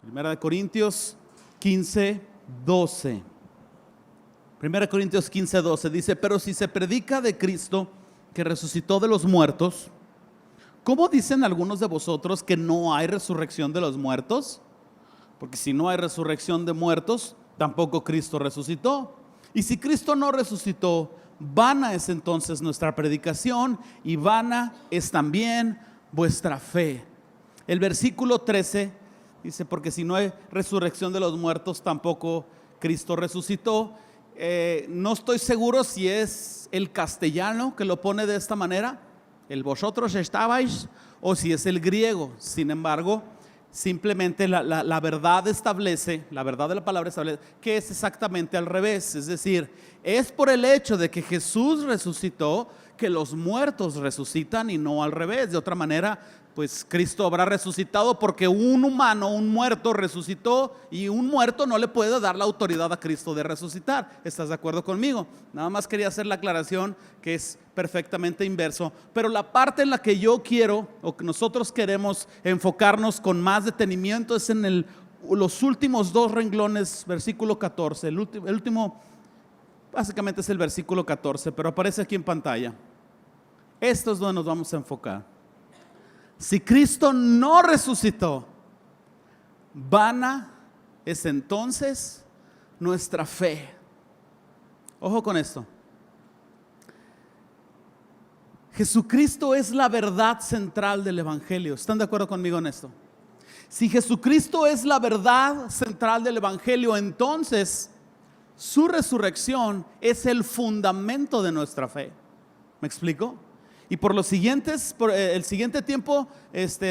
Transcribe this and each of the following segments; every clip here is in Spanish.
Primera de Corintios 15, 12. Primera de Corintios 15, 12 dice: pero si se predica de Cristo que resucitó de los muertos, ¿cómo dicen algunos de vosotros que no hay resurrección de los muertos? Porque si no hay resurrección de muertos, tampoco Cristo resucitó. Y si Cristo no resucitó, vana es entonces nuestra predicación y vana es también vuestra fe. El versículo 13 dice: porque si no hay resurrección de los muertos, tampoco Cristo resucitó. No estoy seguro si es el castellano que lo pone de esta manera, el vosotros estabais, o si es el griego. Sin embargo, simplemente la verdad establece, la verdad de la palabra establece que es exactamente al revés. Es decir, es por el hecho de que Jesús resucitó que los muertos resucitan y no al revés. De otra manera, pues Cristo habrá resucitado porque un humano, un muerto resucitó, y un muerto no le puede dar la autoridad a Cristo de resucitar. ¿Estás de acuerdo conmigo? Nada más quería hacer la aclaración que es perfectamente inverso. Pero la parte en la que yo quiero, o que nosotros queremos enfocarnos con más detenimiento, es en los últimos dos renglones, versículo 14. El último básicamente es el versículo 14, pero aparece aquí en pantalla. Esto es donde nos vamos a enfocar. Si Cristo no resucitó, vana es entonces nuestra fe. Ojo con esto. Jesucristo es la verdad central del Evangelio. ¿Están de acuerdo conmigo en esto? Si Jesucristo es la verdad central del Evangelio, entonces su resurrección es el fundamento de nuestra fe. ¿Me explico? Y por el siguiente tiempo,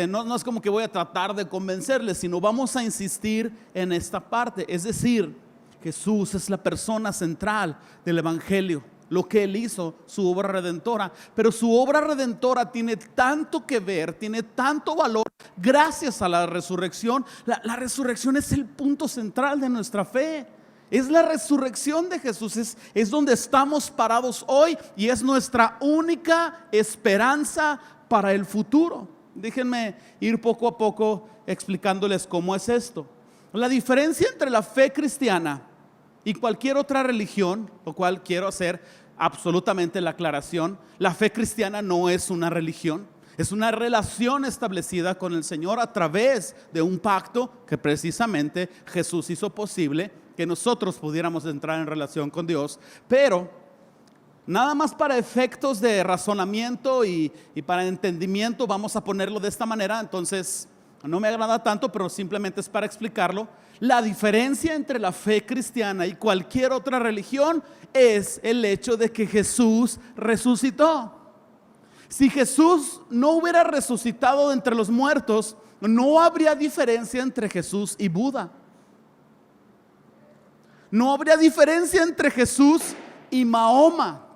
no es como que voy a tratar de convencerles, sino vamos a insistir en esta parte. Es decir, Jesús es la persona central del Evangelio, lo que Él hizo, su obra redentora. Pero su obra redentora tiene tanto que ver, tiene tanto valor gracias a la resurrección. La resurrección es el punto central de nuestra fe. Es la resurrección de Jesús, es donde estamos parados hoy y es nuestra única esperanza para el futuro. Déjenme ir poco a poco explicándoles cómo es esto. La diferencia entre la fe cristiana y cualquier otra religión, lo cual quiero hacer absolutamente la aclaración: la fe cristiana no es una religión. Es una relación establecida con el Señor a través de un pacto que precisamente Jesús hizo posible que nosotros pudiéramos entrar en relación con Dios. Pero nada más para efectos de razonamiento y para entendimiento vamos a ponerlo de esta manera. Entonces no me agrada tanto, pero simplemente es para explicarlo. La diferencia entre la fe cristiana y cualquier otra religión es el hecho de que Jesús resucitó. Si Jesús no hubiera resucitado de entre los muertos, no habría diferencia entre Jesús y Buda. No habría diferencia entre Jesús y Mahoma.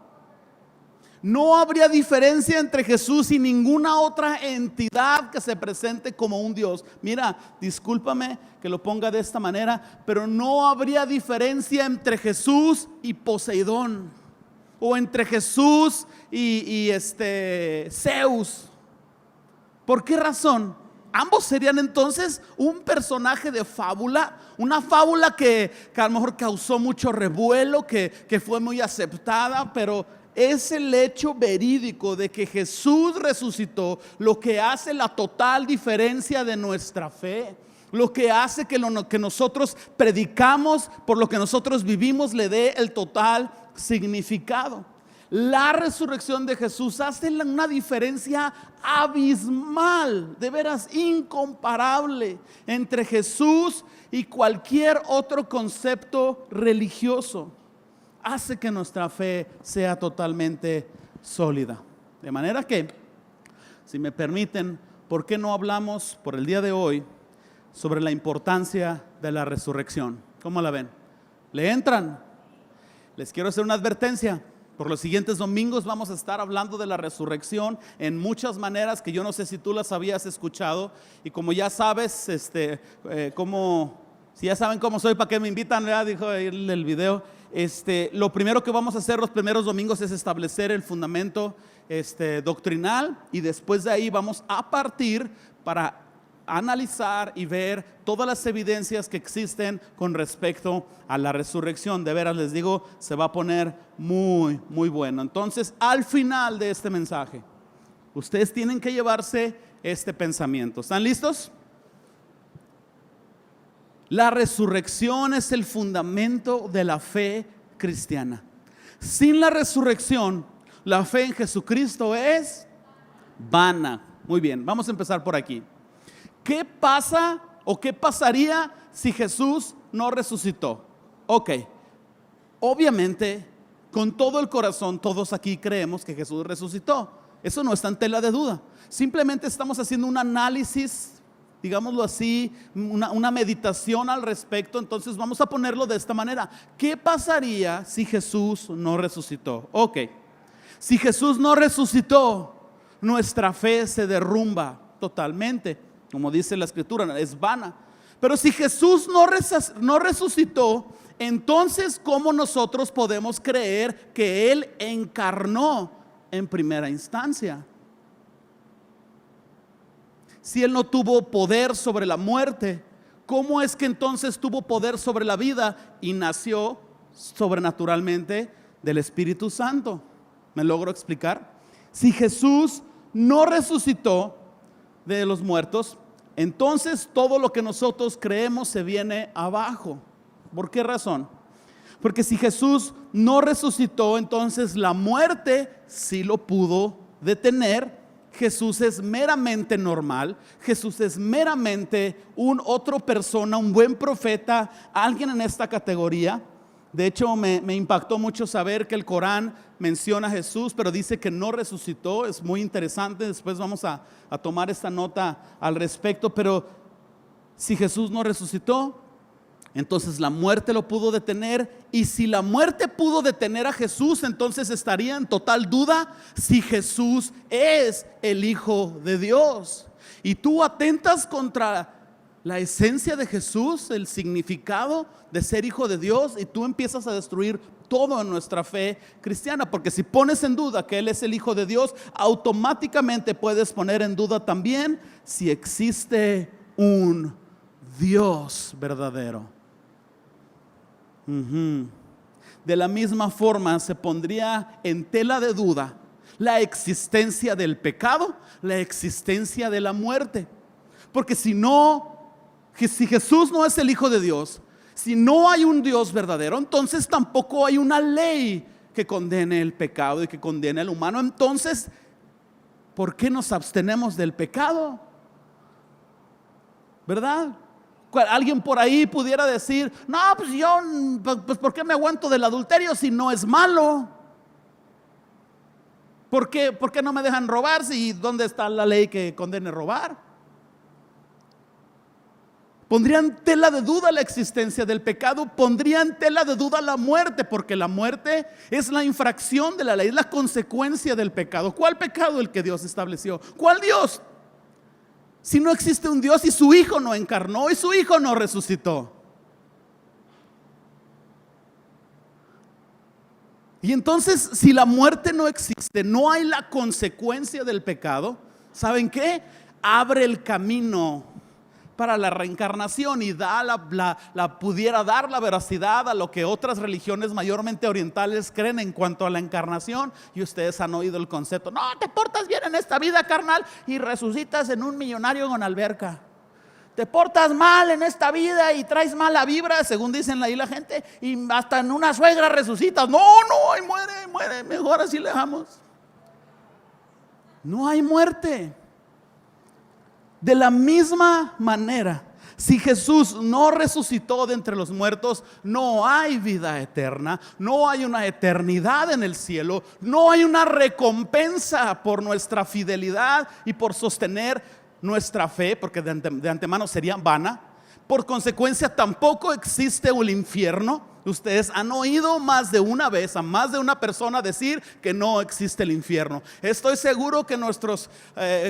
No habría diferencia entre Jesús y ninguna otra entidad que se presente como un Dios. Mira, discúlpame que lo ponga de esta manera, pero no habría diferencia entre Jesús y Poseidón, o entre Jesús y Zeus. ¿Por qué razón? Ambos serían entonces un personaje de fábula, una fábula que a lo mejor causó mucho revuelo, que fue muy aceptada, pero es el hecho verídico de que Jesús resucitó lo que hace la total diferencia de nuestra fe. Lo que hace que lo que nosotros predicamos, por lo que nosotros vivimos, le dé el total significado. La resurrección de Jesús hace una diferencia abismal, de veras incomparable, entre Jesús y cualquier otro concepto religioso. Hace que nuestra fe sea totalmente sólida. De manera que, si me permiten, ¿por qué no hablamos por el día de hoy sobre la importancia de la resurrección? ¿Cómo la ven? ¿Le entran? Les quiero hacer una advertencia. Por los siguientes domingos vamos a estar hablando de la resurrección en muchas maneras que yo no sé si tú las habías escuchado. Y como ya sabes, si ya saben cómo soy, ¿para qué me invitan? ¿Verdad? Dijo el video. Lo primero que vamos a hacer los primeros domingos es establecer el fundamento doctrinal, y después de ahí vamos a partir para analizar y ver todas las evidencias que existen con respecto a la resurrección. De veras les digo, se va a poner muy, muy bueno. Entonces, al final de este mensaje, ustedes tienen que llevarse este pensamiento. ¿Están listos? La resurrección es el fundamento de la fe cristiana. Sin la resurrección, la fe en Jesucristo es vana. Muy bien, vamos a empezar por aquí. ¿Qué pasa o qué pasaría si Jesús no resucitó? Ok, obviamente, con todo el corazón, todos aquí creemos que Jesús resucitó. Eso no está en tela de duda. Simplemente estamos haciendo un análisis, digámoslo así, una meditación al respecto. Entonces vamos a ponerlo de esta manera. ¿Qué pasaría si Jesús no resucitó? Ok, si Jesús no resucitó, nuestra fe se derrumba totalmente. Como dice la escritura, es vana. Pero si Jesús no resucitó, entonces ¿cómo nosotros podemos creer que Él encarnó en primera instancia? Si Él no tuvo poder sobre la muerte, ¿cómo es que entonces tuvo poder sobre la vida y nació sobrenaturalmente del Espíritu Santo? ¿Me logro explicar? Si Jesús no resucitó de los muertos, entonces todo lo que nosotros creemos se viene abajo. ¿Por qué razón? Porque si Jesús no resucitó, entonces la muerte sí lo pudo detener. Jesús es meramente normal. Jesús es meramente otra persona, un buen profeta, alguien en esta categoría. De hecho, me impactó mucho saber que el Corán menciona a Jesús, pero dice que no resucitó. Es muy interesante. Después vamos a tomar esta nota al respecto. Pero si Jesús no resucitó, entonces la muerte lo pudo detener. Y si la muerte pudo detener a Jesús, entonces estaría en total duda si Jesús es el Hijo de Dios. Y tú atentas contra la esencia de Jesús, el significado de ser hijo de Dios, y tú empiezas a destruir todo en nuestra fe cristiana. Porque si pones en duda que Él es el Hijo de Dios, automáticamente puedes poner en duda también si existe un Dios verdadero. De la misma forma se pondría en tela de duda la existencia del pecado, la existencia de la muerte. Porque si Jesús no es el Hijo de Dios, si no hay un Dios verdadero, entonces tampoco hay una ley que condene el pecado y que condene al humano. Entonces, ¿por qué nos abstenemos del pecado? ¿Verdad? Alguien por ahí pudiera decir: no, pues yo, pues ¿por qué me aguanto del adulterio si no es malo? ¿Por qué no me dejan robar si dónde está la ley que condene robar? Pondrían tela de duda la existencia del pecado, pondrían tela de duda la muerte, porque la muerte es la infracción de la ley, es la consecuencia del pecado. ¿Cuál pecado? El que Dios estableció. ¿Cuál Dios? Si no existe un Dios y su Hijo no encarnó y su Hijo no resucitó. Y entonces, si la muerte no existe, no hay la consecuencia del pecado, ¿saben qué? Abre el camino para la reencarnación y pudiera dar la veracidad a lo que otras religiones mayormente orientales creen en cuanto a la encarnación. Y ustedes han oído el concepto: no, te portas bien en esta vida carnal y resucitas en un millonario con alberca. Te portas mal en esta vida y traes mala vibra, según dicen ahí la gente, y hasta en una suegra resucitas. No, ahí muere, mejor así le dejamos. No hay muerte. De la misma manera, si Jesús no resucitó de entre los muertos, no hay vida eterna, no hay una eternidad en el cielo, no hay una recompensa por nuestra fidelidad y por sostener nuestra fe, porque de antemano sería vana. Por consecuencia, tampoco existe el infierno. Ustedes han oído más de una vez a más de una persona decir que no existe el infierno. Estoy seguro que nuestros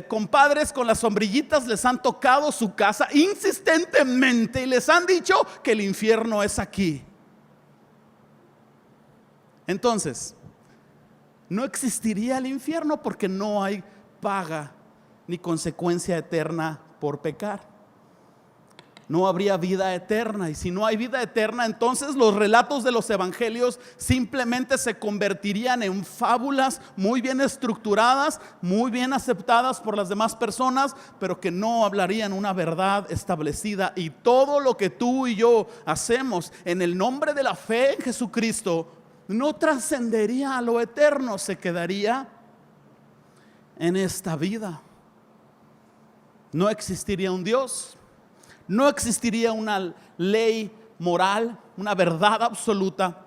compadres con las sombrillitas les han tocado su casa insistentemente y les han dicho que el infierno es aquí. Entonces, no existiría el infierno porque no hay paga ni consecuencia eterna por pecar. No habría vida eterna, y si no hay vida eterna, entonces los relatos de los evangelios simplemente se convertirían en fábulas muy bien estructuradas, muy bien aceptadas por las demás personas, pero que no hablarían una verdad establecida. Y todo lo que tú y yo hacemos en el nombre de la fe en Jesucristo no trascendería a lo eterno, se quedaría en esta vida. No existiría un Dios, no existiría una ley moral, una verdad absoluta.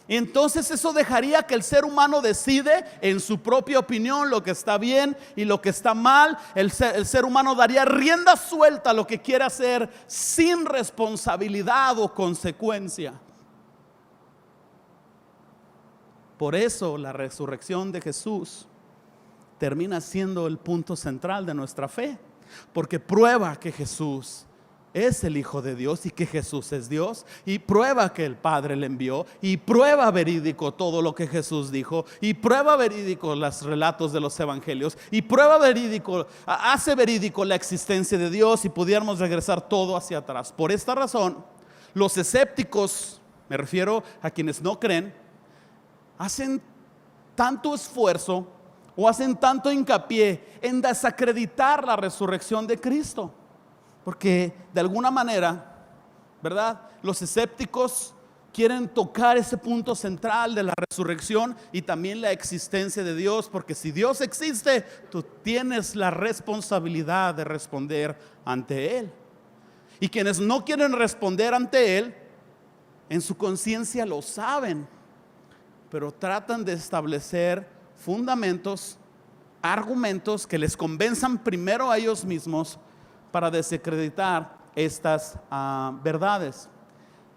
Entonces eso dejaría que el ser humano decide en su propia opinión lo que está bien y lo que está mal. El ser humano daría rienda suelta a lo que quiere hacer sin responsabilidad o consecuencia. Por eso la resurrección de Jesús termina siendo el punto central de nuestra fe, porque prueba que Jesús es el Hijo de Dios y que Jesús es Dios, y prueba que el Padre le envió, y prueba verídico todo lo que Jesús dijo, y prueba verídico los relatos de los evangelios, y prueba verídico, hace verídico la existencia de Dios, y pudiéramos regresar todo hacia atrás. Por esta razón, los escépticos, me refiero a quienes no creen, hacen tanto esfuerzo o hacen tanto hincapié en desacreditar la resurrección de Cristo. Porque de alguna manera, ¿verdad? Los escépticos quieren tocar ese punto central de la resurrección y también la existencia de Dios. Porque si Dios existe, tú tienes la responsabilidad de responder ante Él. Y quienes no quieren responder ante Él, en su conciencia lo saben, pero tratan de establecer fundamentos, argumentos que les convenzan primero a ellos mismos para desacreditar estas verdades.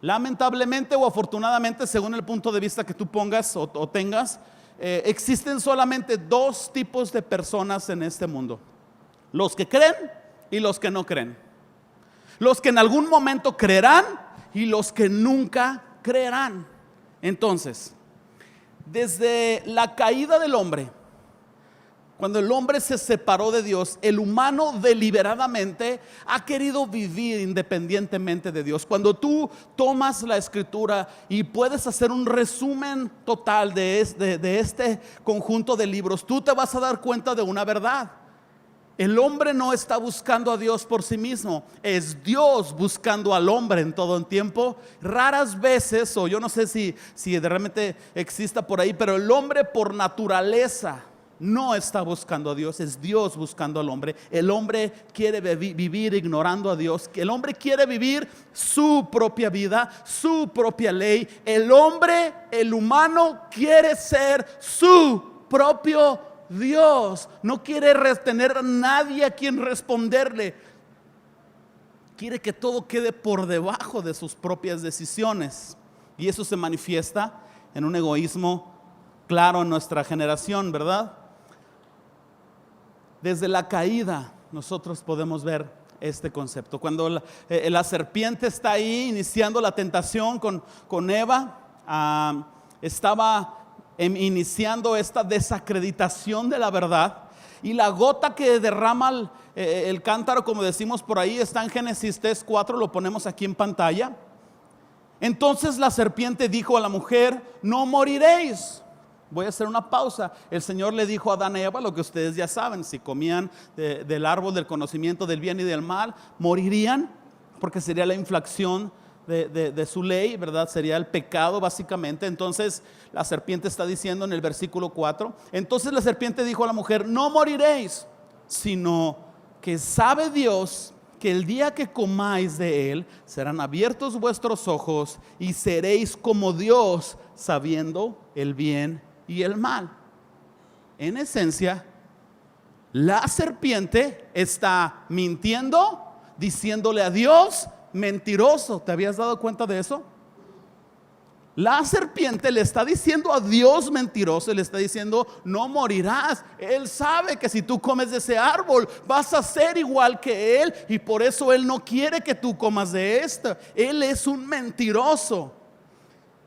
Lamentablemente o afortunadamente, según el punto de vista que tú pongas o tengas, existen solamente dos tipos de personas en este mundo: los que creen y los que no creen. Los que en algún momento creerán y los que nunca creerán. Entonces, desde la caída del hombre, cuando el hombre se separó de Dios, el humano deliberadamente ha querido vivir independientemente de Dios. Cuando tú tomas la escritura y puedes hacer un resumen total de este conjunto de libros, tú te vas a dar cuenta de una verdad. El hombre no está buscando a Dios por sí mismo, es Dios buscando al hombre en todo el tiempo. Raras veces, o yo no sé si de repente exista por ahí, pero el hombre por naturaleza no está buscando a Dios, es Dios buscando al hombre. El hombre quiere vivir ignorando a Dios. El hombre quiere vivir su propia vida, su propia ley. El hombre, el humano, quiere ser su propio Dios. No quiere tener a nadie a quien responderle. Quiere que todo quede por debajo de sus propias decisiones. Y eso se manifiesta en un egoísmo claro en nuestra generación, ¿verdad? Desde la caída nosotros podemos ver este concepto. Cuando la serpiente está ahí iniciando la tentación con Eva, estaba iniciando esta desacreditación de la verdad. Y la gota que derrama el cántaro, como decimos por ahí, está en Génesis 3:4, lo ponemos aquí en pantalla. Entonces la serpiente dijo a la mujer: no moriréis. Voy a hacer una pausa. El Señor le dijo a Adán y Eva lo que ustedes ya saben: si comían del árbol del conocimiento del bien y del mal, morirían, porque sería la infracción de su ley, ¿verdad? Sería el pecado básicamente. Entonces la serpiente está diciendo en el versículo 4: entonces la serpiente dijo a la mujer: no moriréis, sino que sabe Dios que el día que comáis de él, serán abiertos vuestros ojos y seréis como Dios, sabiendo el bien y el mal. En esencia, la serpiente está mintiendo, diciéndole a Dios mentiroso. ¿Te habías dado cuenta de eso? La serpiente le está diciendo a Dios mentiroso, le está diciendo: no morirás. Él sabe que si tú comes de ese árbol vas a ser igual que él, y por eso él no quiere que tú comas de esto. Él es un mentiroso.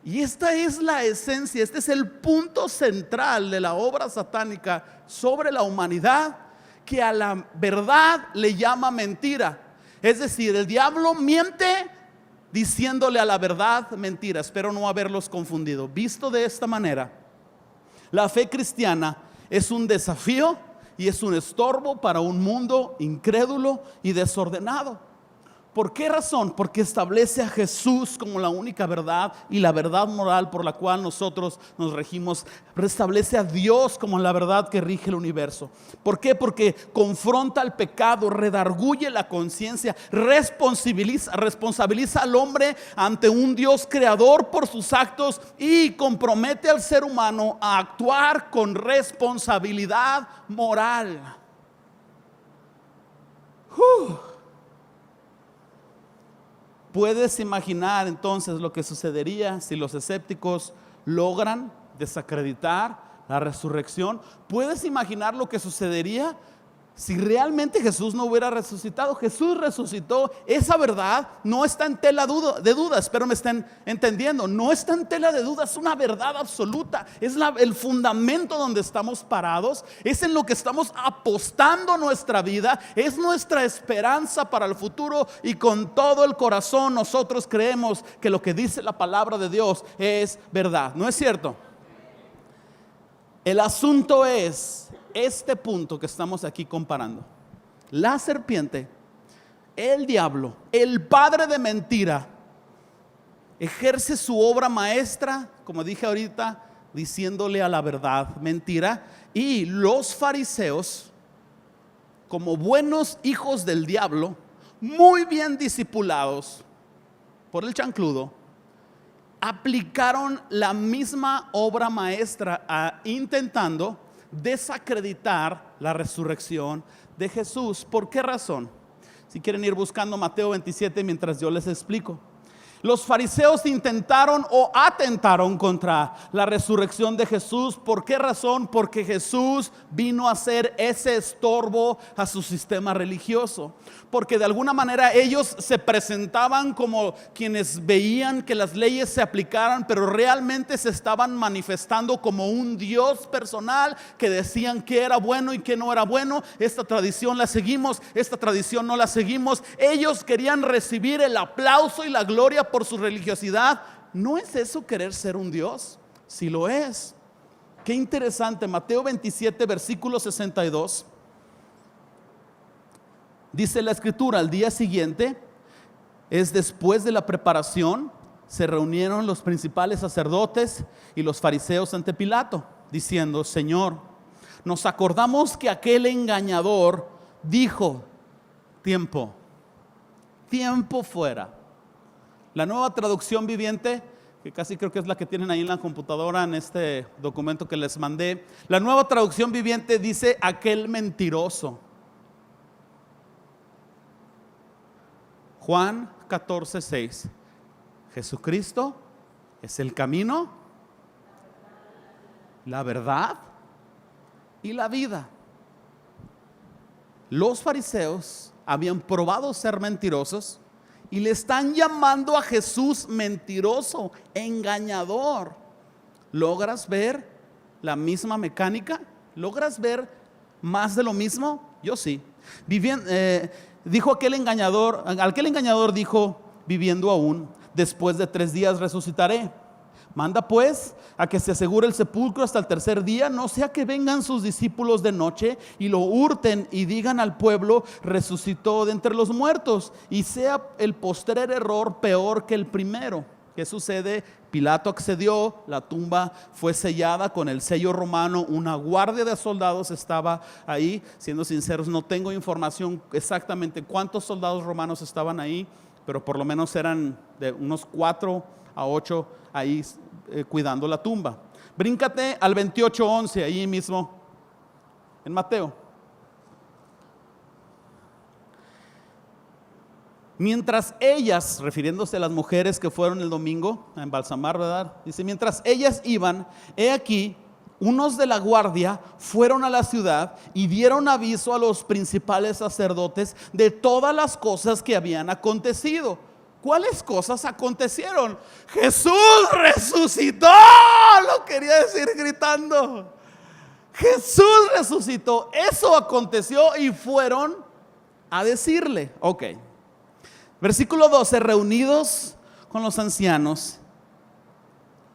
Y esta es la esencia, este es el punto central de la obra satánica sobre la humanidad, que a la verdad le llama mentira. Es decir, el diablo miente diciéndole a la verdad mentira. Espero no haberlos confundido. Visto de esta manera, la fe cristiana es un desafío y es un estorbo para un mundo incrédulo y desordenado. ¿Por qué razón? Porque establece a Jesús como la única verdad y la verdad moral por la cual nosotros nos regimos. Restablece a Dios como la verdad que rige el universo. ¿Por qué? Porque confronta el pecado, redarguye la conciencia, responsabiliza al hombre ante un Dios creador por sus actos y compromete al ser humano a actuar con responsabilidad moral. ¿Puedes imaginar entonces lo que sucedería si los escépticos logran desacreditar la resurrección? ¿Puedes imaginar lo que sucedería si realmente Jesús no hubiera resucitado? Jesús resucitó. Esa verdad no está en tela de duda. Espero me estén entendiendo. No está en tela de duda. Es una verdad absoluta. Es el fundamento donde estamos parados. Es en lo que estamos apostando nuestra vida. Es nuestra esperanza para el futuro. Y con todo el corazón nosotros creemos que lo que dice la palabra de Dios es verdad. ¿No es cierto? El asunto es este punto que estamos aquí comparando. La serpiente, el diablo, el padre de mentira, ejerce su obra maestra, como dije ahorita, diciéndole a la verdad mentira. Y los fariseos, como buenos hijos del diablo, muy bien discipulados por el chancludo, aplicaron la misma obra maestra intentando desacreditar la resurrección de Jesús. ¿Por qué razón? Si quieren ir buscando Mateo 27 mientras yo les explico. Los fariseos intentaron o atentaron contra la resurrección de Jesús. ¿Por qué razón? Porque Jesús vino a ser ese estorbo a su sistema religioso. Porque de alguna manera ellos se presentaban como quienes veían que las leyes se aplicaran, pero realmente se estaban manifestando como un Dios personal que decían que era bueno y que no era bueno. Esta tradición la seguimos, esta tradición no la seguimos. Ellos querían recibir el aplauso y la gloria por su religiosidad. ¿No es eso querer ser un Dios? Si lo es. Qué interesante. Mateo 27 versículo 62 dice la escritura: al día siguiente, es después de la preparación, se reunieron los principales sacerdotes y los fariseos ante Pilato, diciendo: Señor, nos acordamos que aquel engañador dijo: tiempo fuera. La Nueva Traducción Viviente, que casi creo que es la que tienen ahí en la computadora en este documento que les mandé, la Nueva Traducción Viviente dice: aquel mentiroso. Juan 14:6. Jesucristo es el camino, la verdad y la vida. Los fariseos habían probado ser mentirosos y le están llamando a Jesús mentiroso, engañador. ¿Logras ver la misma mecánica? ¿Logras ver más de lo mismo? Yo sí. Dijo aquel engañador dijo, viviendo aún, después de 3 días resucitaré. Manda pues a que se asegure el sepulcro hasta el tercer día, no sea que vengan sus discípulos de noche y lo hurten y digan al pueblo: resucitó de entre los muertos, y sea el postrer error peor que el primero. ¿Qué sucede? Pilato accedió, la tumba fue sellada con el sello romano, una guardia de soldados estaba ahí. Siendo sinceros, no tengo información exactamente cuántos soldados romanos estaban ahí, pero por lo menos eran de unos 4 a 8 ahí cuidando la tumba. Bríncate al 28:11, ahí mismo en Mateo. Mientras ellas, refiriéndose a las mujeres que fueron el domingo a embalsamar, ¿verdad? Dice: mientras ellas iban, he aquí, unos de la guardia fueron a la ciudad y dieron aviso a los principales sacerdotes de todas las cosas que habían acontecido. ¿Cuáles cosas acontecieron? Jesús resucitó, lo quería decir gritando. Jesús resucitó. Eso aconteció y fueron a decirle. Ok. Versículo 12. Reunidos con los ancianos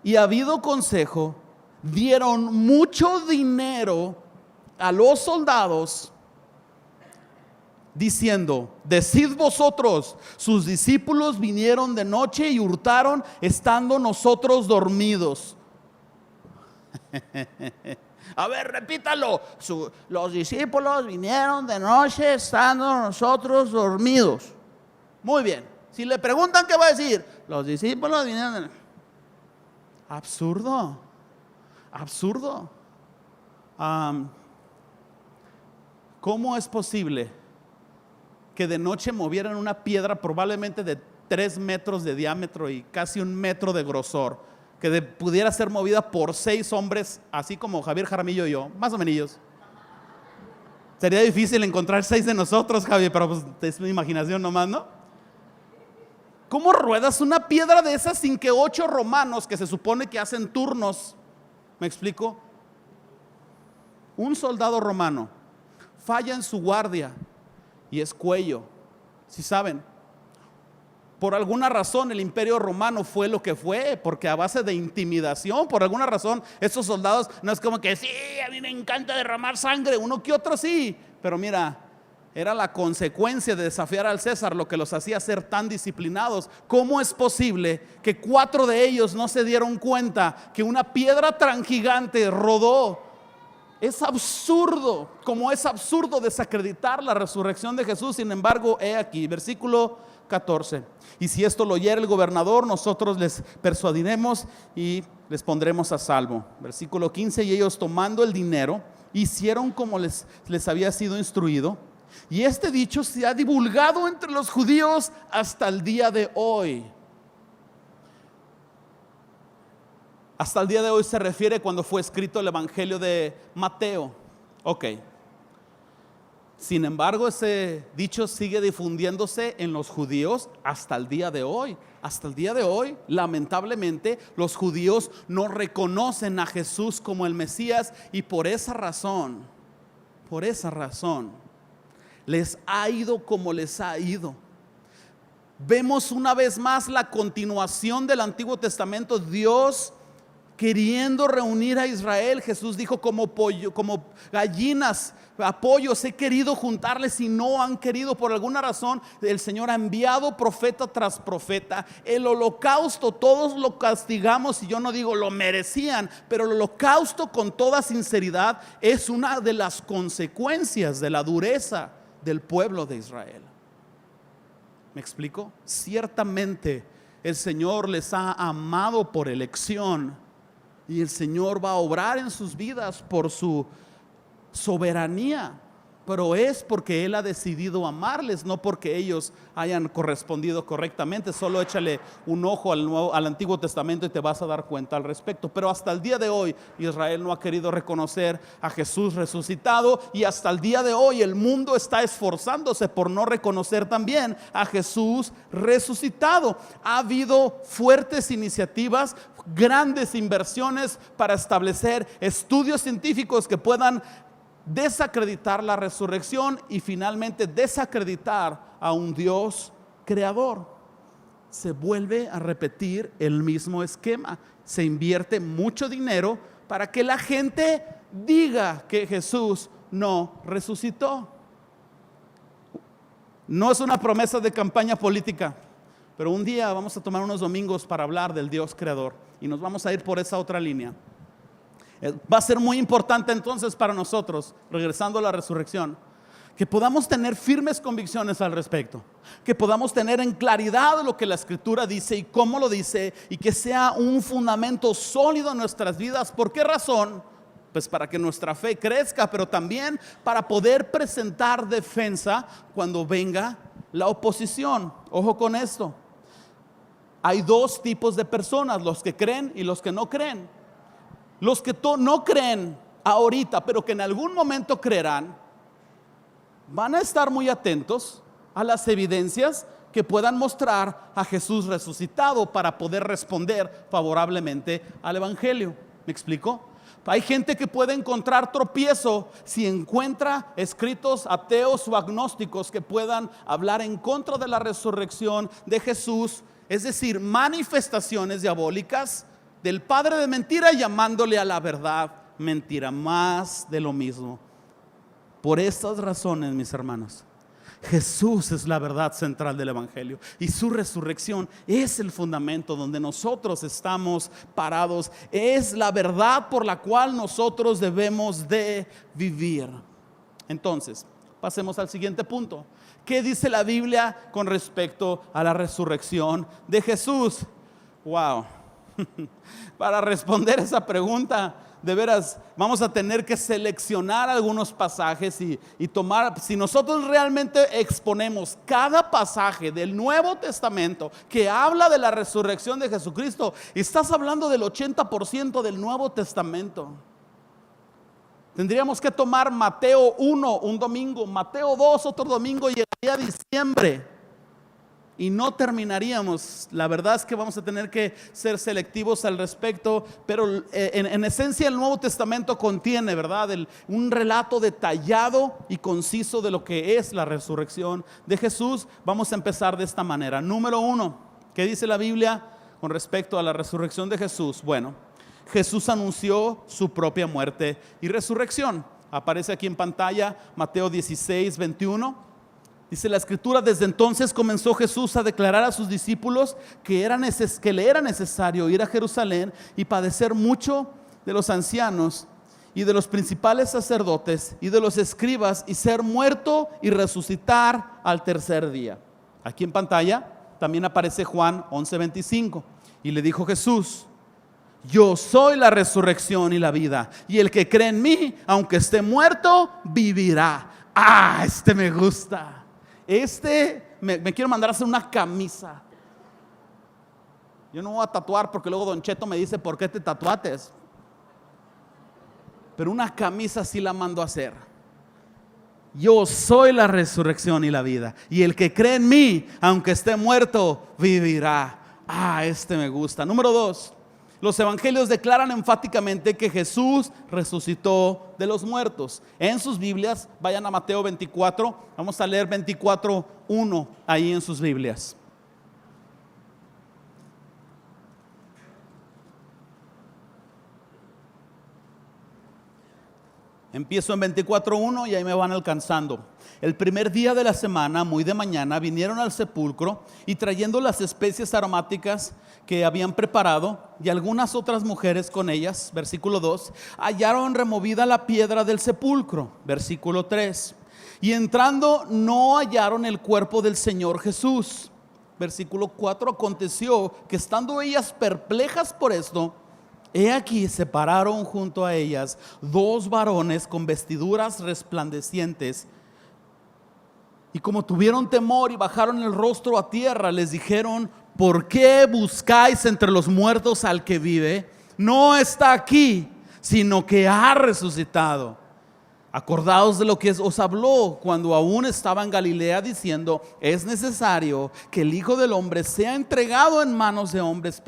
y habido consejo, dieron mucho dinero a los soldados, diciendo: decid vosotros, sus discípulos vinieron de noche y hurtaron estando nosotros dormidos. A ver, repítalo. Los discípulos vinieron de noche estando nosotros dormidos. Muy bien. Si le preguntan, ¿qué va a decir? Los discípulos vinieron de noche. Absurdo. Absurdo. ¿Cómo es posible que de noche movieran una piedra probablemente de 3 metros de diámetro y casi 1 metro de grosor, que pudiera ser movida por 6 hombres, así como Javier Jaramillo y yo, más o menos? Sería difícil encontrar 6 de nosotros, Javier, pero pues es mi imaginación nomás, ¿no? ¿Cómo ruedas una piedra de esas sin que 8 romanos, que se supone que hacen turnos? ¿Me explico? Un soldado romano falla en su guardia y es cuello. ¿Sí saben? Por alguna razón el imperio romano fue lo que fue, porque a base de intimidación, por alguna razón esos soldados no es como que sí, a mí me encanta derramar sangre, uno que otro sí, pero mira, era la consecuencia de desafiar al César lo que los hacía ser tan disciplinados. ¿Cómo es posible que 4 de ellos no se dieron cuenta que una piedra tan gigante rodó? Es absurdo, como es absurdo desacreditar la resurrección de Jesús. Sin embargo, he aquí, versículo 14: y si esto lo oyere el gobernador, nosotros les persuadiremos y les pondremos a salvo. Versículo 15: y ellos, tomando el dinero, hicieron como les había sido instruido. Y este dicho se ha divulgado entre los judíos hasta el día de hoy. Hasta el día de hoy se refiere cuando fue escrito el Evangelio de Mateo. Ok. Sin embargo, ese dicho sigue difundiéndose en los judíos hasta el día de hoy. Hasta el día de hoy, lamentablemente, los judíos no reconocen a Jesús como el Mesías, y por esa razón, les ha ido como les ha ido. Vemos una vez más la continuación del Antiguo Testamento. Dios queriendo reunir a Israel. Jesús dijo: como gallinas a pollos he querido juntarles y no han querido. Por alguna razón el Señor ha enviado profeta tras profeta. El holocausto todos lo castigamos, y yo no digo lo merecían, pero el holocausto, con toda sinceridad, es una de las consecuencias de la dureza del pueblo de Israel. ¿Me explico? Ciertamente el Señor les ha amado por elección, y el Señor va a obrar en sus vidas por su soberanía, pero es porque Él ha decidido amarles, no porque ellos hayan correspondido correctamente. Solo échale un ojo al Antiguo Testamento y te vas a dar cuenta al respecto. Pero hasta el día de hoy Israel no ha querido reconocer a Jesús resucitado, y hasta el día de hoy el mundo está esforzándose por no reconocer también a Jesús resucitado. Ha habido fuertes iniciativas, grandes inversiones para establecer estudios científicos que puedan desacreditar la resurrección y finalmente desacreditar a un Dios creador. Se vuelve a repetir el mismo esquema. Se invierte mucho dinero para que la gente diga que Jesús no resucitó. No es una promesa de campaña política, pero un día vamos a tomar unos domingos para hablar del Dios creador, y nos vamos a ir por esa otra línea. Va a ser muy importante entonces para nosotros, regresando a la resurrección, que podamos tener firmes convicciones al respecto, que podamos tener en claridad lo que la Escritura dice y cómo lo dice, y que sea un fundamento sólido en nuestras vidas. ¿Por qué razón? Pues para que nuestra fe crezca, pero también para poder presentar defensa cuando venga la oposición. Ojo con esto: hay 2 tipos de personas: los que creen y los que no creen. Los que no creen ahorita, pero que en algún momento creerán, van a estar muy atentos a las evidencias que puedan mostrar a Jesús resucitado para poder responder favorablemente al Evangelio. ¿Me explico? Hay gente que puede encontrar tropiezo si encuentra escritos ateos o agnósticos que puedan hablar en contra de la resurrección de Jesús, es decir, manifestaciones diabólicas del padre de mentira llamándole a la verdad mentira, más de lo mismo. Por estas razones, mis hermanos, Jesús es la verdad central del evangelio y su resurrección es el fundamento donde nosotros estamos parados, es la verdad por la cual nosotros debemos de vivir. Entonces, pasemos al siguiente punto. ¿Qué dice la Biblia con respecto a la resurrección de Jesús? Wow. Para responder esa pregunta, de veras, vamos a tener que seleccionar algunos pasajes y tomar, si nosotros realmente exponemos cada pasaje del Nuevo Testamento que habla de la resurrección de Jesucristo, estás hablando del 80% del Nuevo Testamento. Tendríamos que tomar Mateo 1 un domingo, Mateo 2 otro domingo, y llegaría diciembre y no terminaríamos. La verdad es que vamos a tener que ser selectivos al respecto, pero en esencia el Nuevo Testamento contiene, ¿verdad?, un relato detallado y conciso de lo que es la resurrección de Jesús. Vamos a empezar de esta manera. Número 1, ¿qué dice la Biblia con respecto a la resurrección de Jesús? Bueno, Jesús anunció su propia muerte y resurrección. Aparece aquí en pantalla Mateo 16, 21. Dice la escritura: desde entonces comenzó Jesús a declarar a sus discípulos que le era necesario ir a Jerusalén y padecer mucho de los ancianos y de los principales sacerdotes y de los escribas, y ser muerto y resucitar al tercer día. Aquí en pantalla también aparece Juan 11:25. Y le dijo Jesús: yo soy la resurrección y la vida, y el que cree en mí, aunque esté muerto, vivirá. Este me gusta. Me quiero mandar a hacer una camisa. Yo no voy a tatuar porque luego Don Cheto me dice: ¿por qué te tatuates? Pero una camisa sí la mando a hacer. Yo soy la resurrección y la vida, y el que cree en mí, aunque esté muerto, vivirá. Me gusta. Número 2. Los evangelios declaran enfáticamente que Jesús resucitó de los muertos. En sus Biblias, vayan a Mateo 24, vamos a leer 24:1 ahí en sus Biblias. Empiezo en 24:1 y ahí me van alcanzando. El primer día de la semana, muy de mañana, vinieron al sepulcro y trayendo las especies aromáticas que habían preparado y algunas otras mujeres con ellas, versículo 2, hallaron removida la piedra del sepulcro, versículo 3, y entrando no hallaron el cuerpo del Señor Jesús. Versículo 4, aconteció que estando ellas perplejas por esto, he aquí se pararon junto a ellas dos varones con vestiduras resplandecientes, y como tuvieron temor y bajaron el rostro a tierra, les dijeron: ¿por qué buscáis entre los muertos al que vive? No está aquí, sino que ha resucitado. Acordaos de lo que os habló cuando aún estaba en Galilea, diciendo: es necesario que el Hijo del Hombre sea entregado en manos de hombres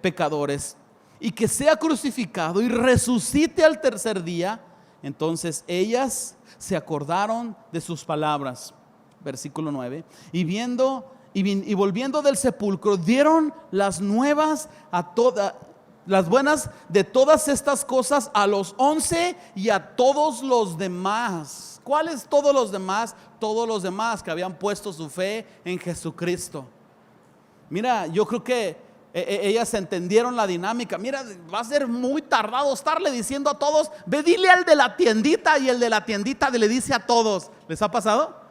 pecadores, y que sea crucificado y resucite al tercer día. Entonces ellas se acordaron de sus palabras. Versículo 9. Y volviendo del sepulcro, dieron las nuevas las buenas de todas estas cosas a los 11 y a todos los demás. ¿Cuáles todos los demás? Todos los demás que habían puesto su fe en Jesucristo. Mira, yo creo que ellas entendieron la dinámica. Mira, va a ser muy tardado estarle diciendo a todos: ve, dile al de la tiendita, y el de la tiendita le dice a todos. ¿Les ha pasado?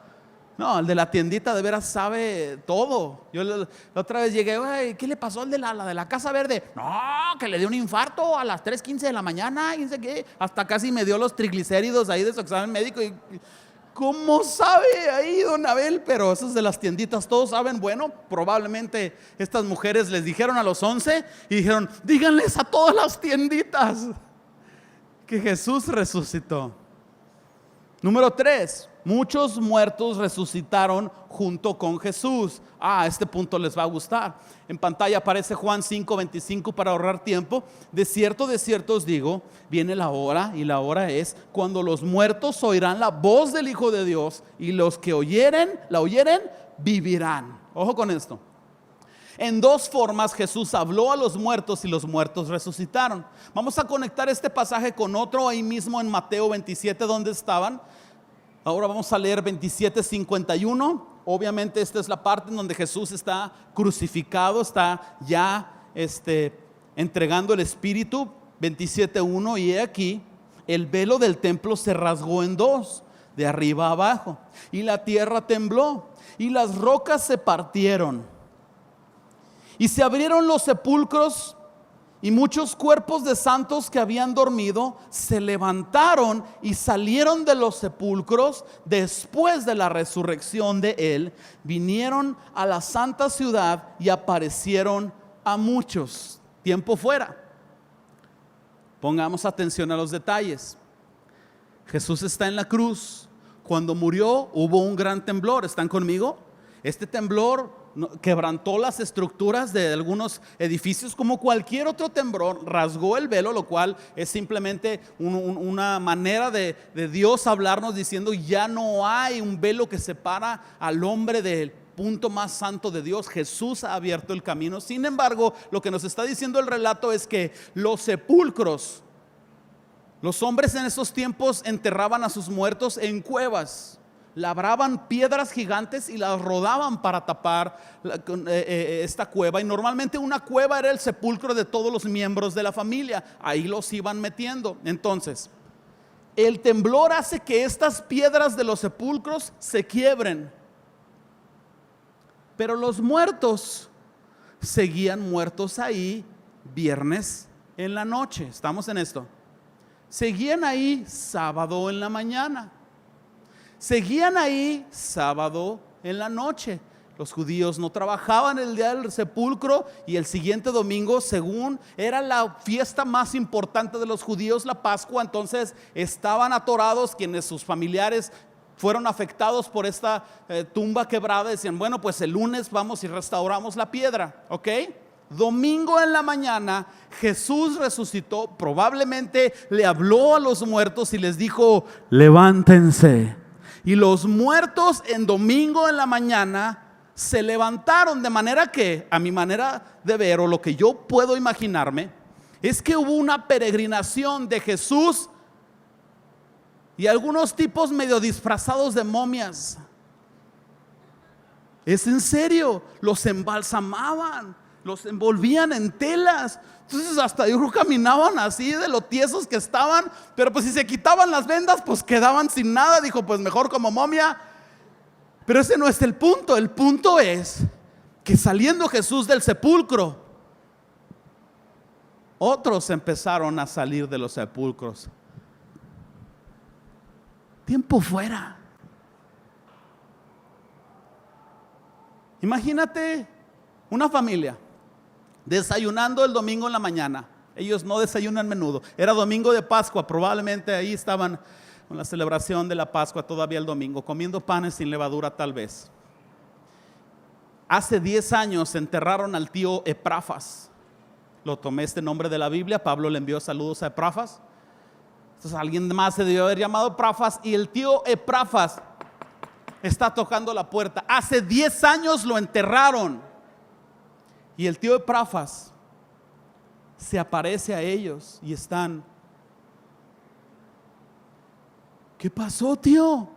No, el de la tiendita de veras sabe todo. Yo la otra vez llegué: ¿qué le pasó al de la Casa Verde? No, que le dio un infarto a las 3:15 de la mañana, y no sé qué. Hasta casi me dio los triglicéridos ahí de su examen médico. Y ¿cómo sabe ahí don Abel? Pero esos de las tienditas todos saben. Bueno, probablemente estas mujeres les dijeron a los 11 y dijeron: díganles a todas las tienditas que Jesús resucitó. Número 3, muchos muertos resucitaron junto con Jesús. Este punto les va a gustar. En pantalla aparece Juan 5:25 para ahorrar tiempo. De cierto os digo, viene la hora, y la hora es cuando los muertos oirán la voz del Hijo de Dios, y los que la oyeren, vivirán. Ojo con esto. En dos formas Jesús habló a los muertos y los muertos resucitaron. Vamos a conectar este pasaje con otro ahí mismo en Mateo 27 donde estaban. Ahora vamos a leer 27:51. Obviamente esta es la parte en donde Jesús está crucificado, está ya entregando el Espíritu. 27:1, y he aquí el velo del templo se rasgó en dos, de arriba a abajo, y la tierra tembló, y las rocas se partieron, y se abrieron los sepulcros, y muchos cuerpos de santos que habían dormido se levantaron y salieron de los sepulcros después de la resurrección de él. Vinieron a la santa ciudad y aparecieron a muchos. Tiempo fuera. Pongamos atención a los detalles. Jesús está en la cruz. Cuando murió hubo un gran temblor. ¿Están conmigo? Este temblor quebrantó las estructuras de algunos edificios como cualquier otro temblor, rasgó el velo, lo cual es simplemente una manera de Dios hablarnos diciendo: ya no hay un velo que separa al hombre del punto más santo de Dios. Jesús ha abierto el camino. Sin embargo, lo que nos está diciendo el relato es que los sepulcros, los hombres en esos tiempos enterraban a sus muertos en cuevas. Labraban piedras gigantes y las rodaban para tapar esta cueva, y normalmente una cueva era el sepulcro de todos los miembros de la familia. Ahí los iban metiendo. Entonces, el temblor hace que estas piedras de los sepulcros se quiebren, pero los muertos seguían muertos ahí viernes en la noche. ¿Estamos en esto? Seguían ahí sábado en la mañana. Seguían ahí sábado en la noche. Los judíos no trabajaban el día del sepulcro, y el siguiente domingo, según era la fiesta más importante de los judíos, la Pascua, entonces estaban atorados quienes sus familiares fueron afectados por esta tumba quebrada. Decían: bueno, pues el lunes vamos y restauramos la piedra, ¿ok? Domingo en la mañana Jesús resucitó, probablemente le habló a los muertos y les dijo: levántense. Y los muertos en domingo en la mañana se levantaron, de manera que, a mi manera de ver, o lo que yo puedo imaginarme, es que hubo una peregrinación de Jesús y algunos tipos medio disfrazados de momias. Es en serio, los embalsamaban, los envolvían en telas. Entonces hasta yo creo caminaban así de lo tiesos que estaban, pero pues si se quitaban las vendas pues quedaban sin nada. Dijo: pues mejor como momia. Pero ese no es el punto. El punto es que saliendo Jesús del sepulcro, otros empezaron a salir de los sepulcros. Tiempo fuera. Imagínate una familia desayunando el domingo en la mañana. Ellos no desayunan menudo. Era domingo de Pascua, probablemente ahí estaban con la celebración de la Pascua todavía el domingo, comiendo panes sin levadura tal vez. Hace 10 años enterraron al tío Epafras. Lo tomé este nombre de la Biblia. Pablo le envió saludos a Epafras. Entonces alguien más se debió haber llamado Epafras, y el tío Epafras está tocando la puerta. Hace 10 años lo enterraron. Y el tío Epafras se aparece a ellos y están: ¿qué pasó, tío?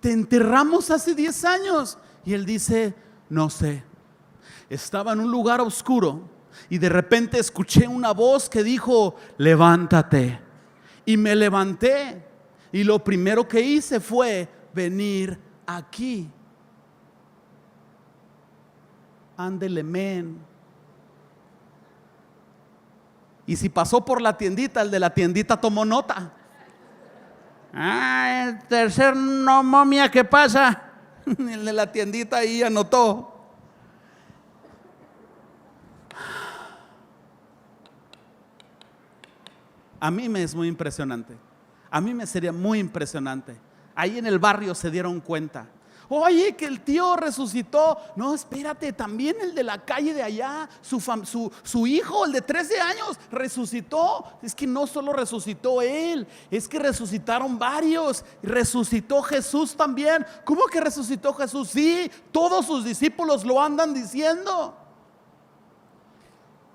Te enterramos hace 10 años. Y él dice: no sé, estaba en un lugar oscuro y de repente escuché una voz que dijo: levántate. Y me levanté, y lo primero que hice fue venir aquí. Ándele, men. Y si pasó por la tiendita, el de la tiendita tomó nota. El tercer no momia, ¿qué pasa? El de la tiendita ahí anotó. A mí me es muy impresionante. A mí me sería muy impresionante ahí en el barrio se dieron cuenta. Oye, que el tío resucitó. No, espérate, también el de la calle de allá, su hijo, el de 13 años, resucitó. Es que no solo resucitó él, es que resucitaron varios. Resucitó Jesús también. ¿Cómo que resucitó Jesús? Sí, todos sus discípulos lo andan diciendo.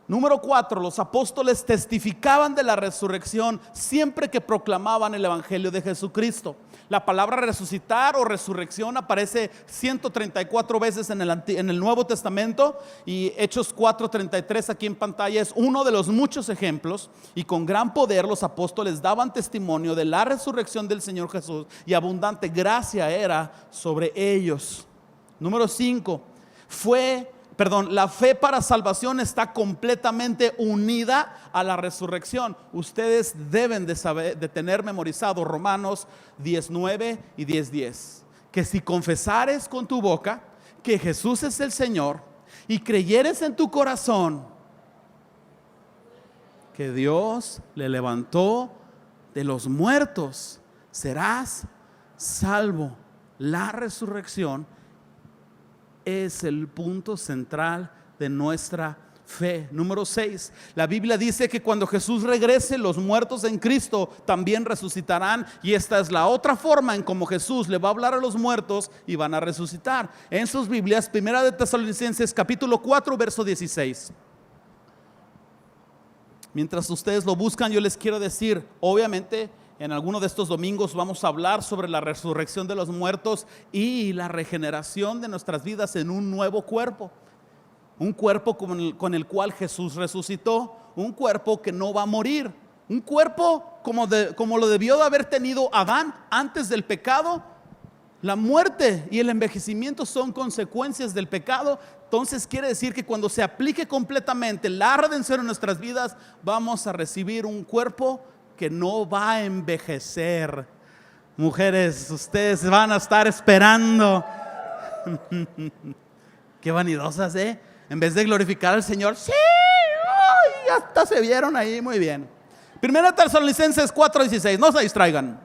Número 4, los apóstoles testificaban de la resurrección siempre que proclamaban el evangelio de Jesucristo. La palabra resucitar o resurrección aparece 134 veces en el Nuevo Testamento, y Hechos 4:33 aquí en pantalla es uno de los muchos ejemplos. Y con gran poder los apóstoles daban testimonio de la resurrección del Señor Jesús, y abundante gracia era sobre ellos. Número 5, la fe para salvación está completamente unida a la resurrección. Ustedes deben de tener memorizado Romanos 10:9 y 10:10, que si confesares con tu boca que Jesús es el Señor y creyeres en tu corazón que Dios le levantó de los muertos, serás salvo. La resurrección es el punto central de nuestra fe. Número 6, la Biblia dice que cuando Jesús regrese, los muertos en Cristo también resucitarán, y esta es la otra forma en cómo Jesús le va a hablar a los muertos y van a resucitar. En sus Biblias, Primera de Tesalonicenses capítulo 4 verso 16. Mientras ustedes lo buscan, yo les quiero decir, obviamente en alguno de estos domingos vamos a hablar sobre la resurrección de los muertos y la regeneración de nuestras vidas en un nuevo cuerpo. Un cuerpo con el cual Jesús resucitó. Un cuerpo que no va a morir. Un cuerpo como lo debió de haber tenido Adán antes del pecado. La muerte y el envejecimiento son consecuencias del pecado. Entonces quiere decir que cuando se aplique completamente la redención en nuestras vidas, vamos a recibir un cuerpo que no va a envejecer. Mujeres, ustedes van a estar esperando. Qué vanidosas, ¿eh? En vez de glorificar al Señor, sí, ay, hasta se vieron ahí, muy bien. Primera Tesalonicenses 4:16, no se distraigan.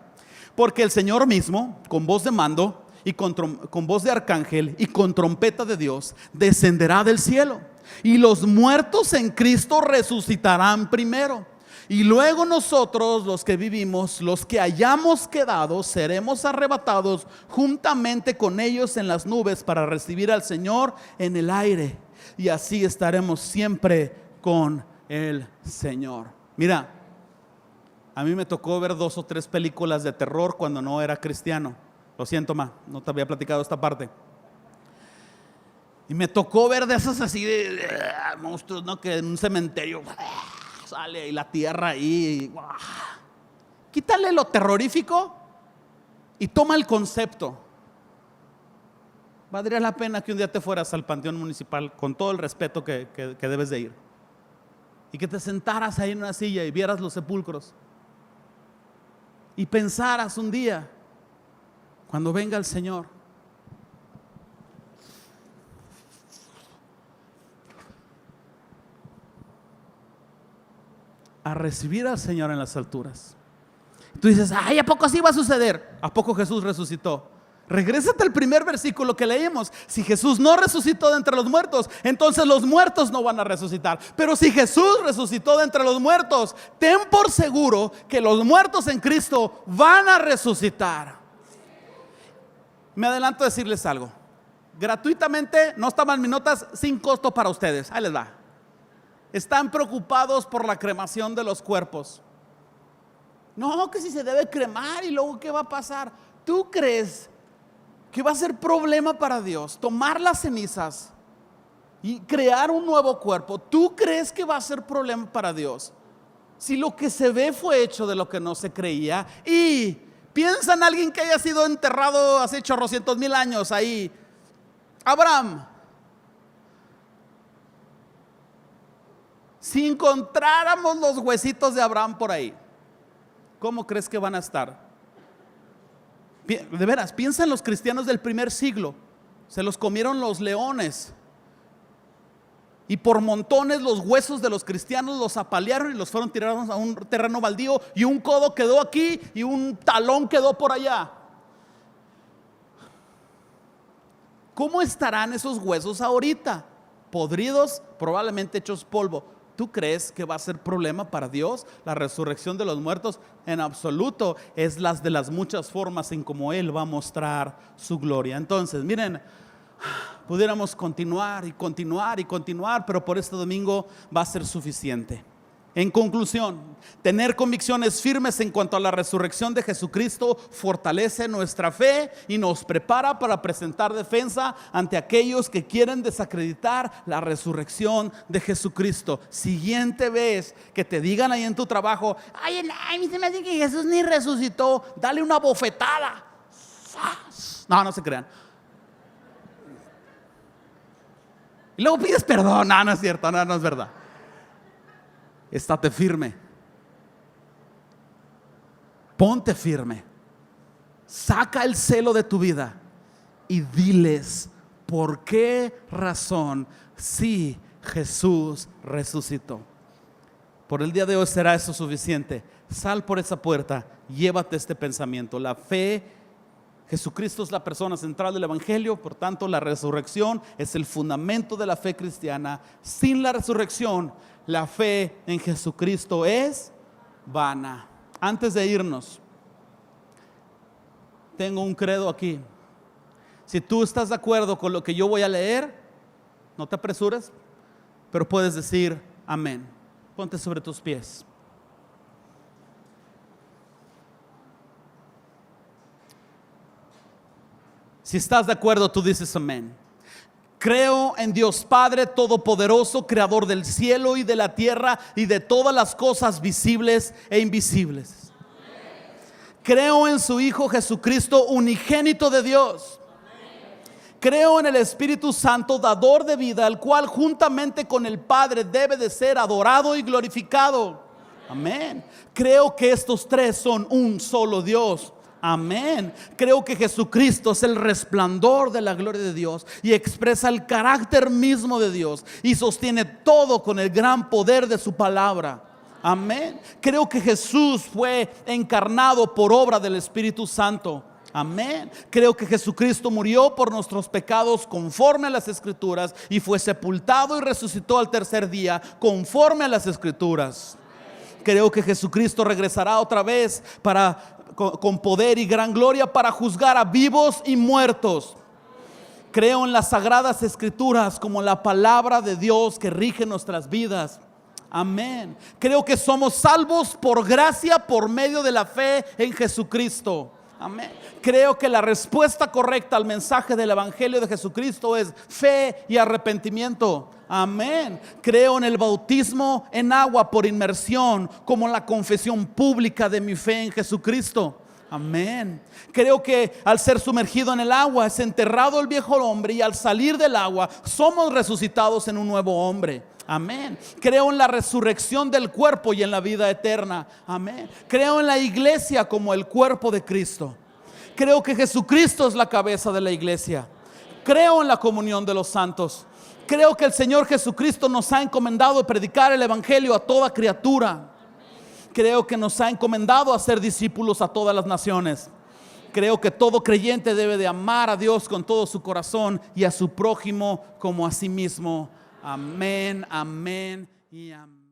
Porque el Señor mismo, con voz de mando y con voz de arcángel y con trompeta de Dios, descenderá del cielo, y los muertos en Cristo resucitarán primero. Y luego nosotros, los que vivimos, los que hayamos quedado, seremos arrebatados juntamente con ellos en las nubes para recibir al Señor en el aire. Y así estaremos siempre con el Señor. Mira, a mí me tocó ver 2 o 3 películas de terror cuando no era cristiano. Lo siento, no te había platicado esta parte. Y me tocó ver de esas así de monstruos, ¿no? Que en un cementerio sale ahí la tierra ahí. Quítale lo terrorífico y toma el concepto. Valdría la pena que un día te fueras al panteón municipal, con todo el respeto que debes de ir, y que te sentaras ahí en una silla y vieras los sepulcros y pensaras un día, cuando venga el Señor, a recibir al Señor en las alturas. Tú dices, ay, ¿a poco así va a suceder? ¿A poco Jesús resucitó? Regrésate al primer versículo que leímos. Si Jesús no resucitó de entre los muertos, entonces los muertos no van a resucitar. Pero si Jesús resucitó de entre los muertos, ten por seguro que los muertos en Cristo van a resucitar. Me adelanto a decirles algo. Gratuitamente, no estaban mis notas, sin costo para ustedes. Ahí les va. Están preocupados por la cremación de los cuerpos. No, que si se debe cremar y luego ¿qué va a pasar? ¿Tú crees que va a ser problema para Dios tomar las cenizas y crear un nuevo cuerpo? ¿Tú crees que va a ser problema para Dios si lo que se ve fue hecho de lo que no se creía? Y piensa en alguien que haya sido enterrado hace chorrocientos mil años ahí. Abraham. Si encontráramos los huesitos de Abraham por ahí, ¿cómo crees que van a estar? De veras, piensa en los cristianos del primer siglo. Se los comieron los leones, y por montones los huesos de los cristianos los apalearon y los fueron tirados a un terreno baldío, y un codo quedó aquí y un talón quedó por allá. ¿cómo estarán esos huesos ahorita? Podridos, probablemente hechos polvo. ¿Tú crees que va a ser problema para Dios la resurrección de los muertos? En absoluto. Es las de las muchas formas en como Él va a mostrar su gloria. Entonces, miren, pudiéramos continuar y continuar y continuar, pero por este domingo va a ser suficiente. En conclusión, tener convicciones firmes en cuanto a la resurrección de Jesucristo fortalece nuestra fe y nos prepara para presentar defensa ante aquellos que quieren desacreditar la resurrección de Jesucristo. Siguiente vez que te digan ahí en tu trabajo: ay, a mí se me hace que Jesús ni resucitó, dale una bofetada. No se crean. Y luego pides perdón. No es cierto, no es verdad. Estate firme. Ponte firme. Saca el celo de tu vida y diles por qué razón sí Jesús resucitó. Por el día de hoy será eso suficiente. Sal por esa puerta, llévate este pensamiento. La fe, Jesucristo es la persona central del evangelio, por tanto la resurrección es el fundamento de la fe cristiana. Sin la resurrección, la fe en Jesucristo es vana. Antes de irnos, tengo un credo aquí. Si tú estás de acuerdo con lo que yo voy a leer, no te apresures, pero puedes decir amén. Ponte sobre tus pies. Si estás de acuerdo, tú dices amén. Creo en Dios Padre Todopoderoso, Creador del cielo y de la tierra y de todas las cosas visibles e invisibles. Creo en su Hijo Jesucristo, unigénito de Dios. Creo en el Espíritu Santo, dador de vida, el cual juntamente con el Padre debe de ser adorado y glorificado. Amén. Creo que estos tres son un solo Dios. Amén. Creo que Jesucristo es el resplandor de la gloria de Dios y expresa el carácter mismo de Dios y sostiene todo con el gran poder de su palabra. Amén. Creo que Jesús fue encarnado por obra del Espíritu Santo. Amén. Creo que Jesucristo murió por nuestros pecados conforme a las Escrituras y fue sepultado y resucitó al tercer día conforme a las Escrituras. Creo que Jesucristo regresará otra vez con poder y gran gloria para juzgar a vivos y muertos. Creo en las sagradas Escrituras como la palabra de Dios que rige nuestras vidas. Amén. Creo que somos salvos por gracia por medio de la fe en Jesucristo. Amén. Creo que la respuesta correcta al mensaje del evangelio de Jesucristo es fe y arrepentimiento. Amén. Creo en el bautismo en agua por inmersión como la confesión pública de mi fe en Jesucristo. Amén. Creo que al ser sumergido en el agua es enterrado el viejo hombre y al salir del agua somos resucitados en un nuevo hombre. Amén. Creo en la resurrección del cuerpo y en la vida eterna. Amén. Creo en la iglesia como el cuerpo de Cristo. Creo que Jesucristo es la cabeza de la iglesia. Creo en la comunión de los santos. Creo que el Señor Jesucristo nos ha encomendado predicar el evangelio a toda criatura. Creo que nos ha encomendado a ser discípulos a todas las naciones. Creo que todo creyente debe de amar a Dios con todo su corazón y a su prójimo como a sí mismo. Amén, amén y amén.